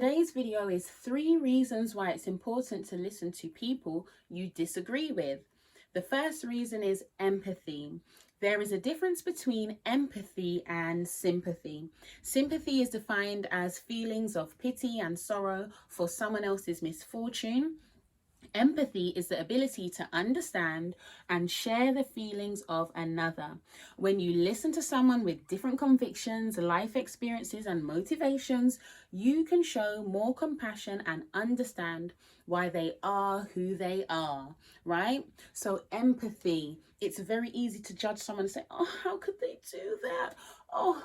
today's video is 3 reasons why it's important to listen to people you disagree with. The first reason is empathy. There is a difference between empathy and sympathy. Sympathy is defined as feelings of pity and sorrow for someone else's misfortune. Empathy is the ability to understand and share the feelings of another. When you listen to someone with different convictions, life experiences, and motivations, you can show more compassion and understand why they are who they are, right? So empathy, it's very easy to judge someone and say, oh, how could they do that? Oh,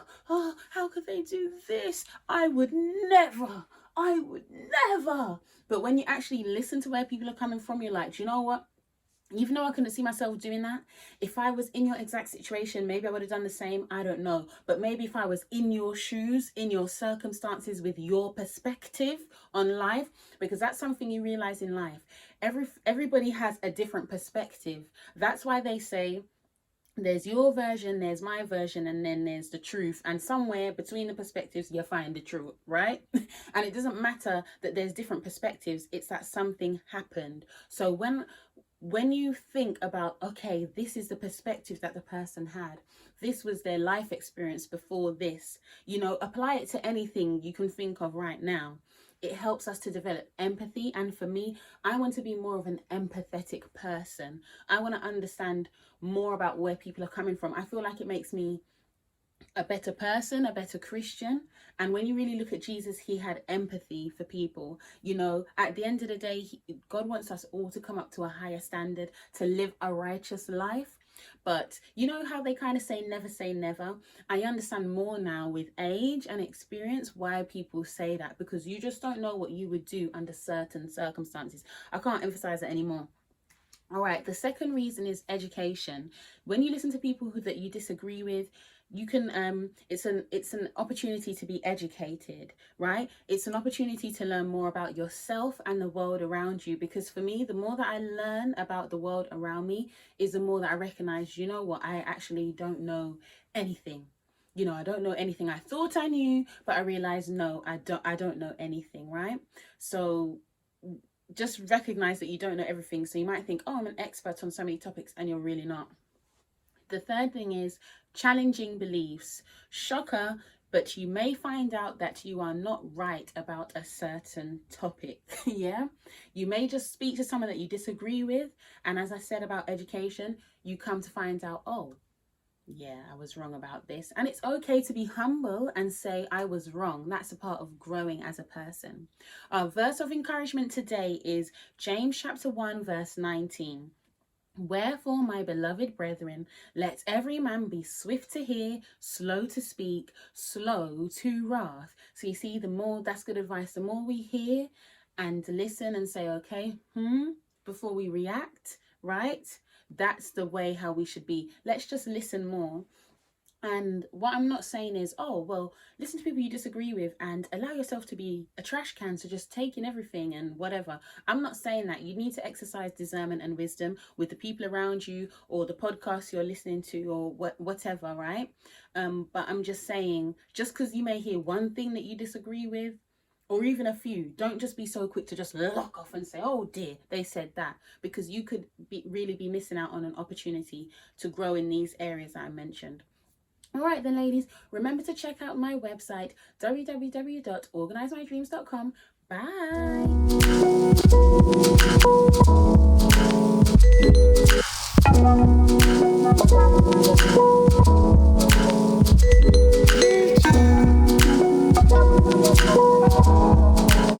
how could they do this? I would never. But when you actually listen to where people are coming from, you're like, do you know what? Even though I couldn't see myself doing that, if I was in your exact situation, maybe I would have done the same. I don't know. But maybe if I was in your shoes, in your circumstances, with your perspective on life, because that's something you realize in life. Everybody has a different perspective. That's why they say, there's your version, there's my version, and then there's the truth. And somewhere between the perspectives, you find the truth, right? And it doesn't matter that there's different perspectives. It's that something happened. So when you think about, okay, this is the perspective that the person had. This was their life experience before this. You know, apply it to anything you can think of right now. It helps us to develop empathy. And for me, I want to be more of an empathetic person. I want to understand more about where people are coming from. I feel like it makes me a better person, a better Christian. And when you really look at Jesus, he had empathy for people. You know, at the end of the day, God wants us all to come up to a higher standard, to live a righteous life. But you know how they kind of say never. I understand more now with age and experience why people say that, because you just don't know what you would do under certain circumstances. I can't emphasize it anymore. All right, the second reason is education. When you listen to people that you disagree with, you can it's an opportunity to be educated, right? It's an opportunity to learn more about yourself and the world around you. Because for me, the more that I learn about the world around me is the more that I recognize, you know what, I actually don't know anything. You know, I don't know anything. I thought I knew, but I realized no, I don't know anything, right? So just recognize that you don't know everything. So you might think, oh, I'm an expert on so many topics, and you're really not. The third thing is challenging beliefs. Shocker, but you may find out that you are not right about a certain topic. Yeah, you may just speak to someone that you disagree with, and as I said about education, you come to find out, oh yeah, I was wrong about this. And it's okay to be humble and say I was wrong. That's a part of growing as a person. Our verse of encouragement today is James chapter 1 verse 19. Wherefore, my beloved brethren, let every man be swift to hear, slow to speak, slow to wrath. So you see, the more, that's good advice, the more we hear and listen and say, okay, before we react, right? That's the way how we should be. Let's just listen more. And what I'm not saying is, oh, well, listen to people you disagree with and allow yourself to be a trash can, so just take in everything and whatever. I'm not saying that. You need to exercise discernment and wisdom with the people around you or the podcast you're listening to or whatever, right? But I'm just saying, just because you may hear one thing that you disagree with, or even a few, don't just be so quick to just lock off and say, oh dear, they said that, because you could really be missing out on an opportunity to grow in these areas that I mentioned. All right then, ladies, remember to check out my website, www.organizemydreams.com. Bye.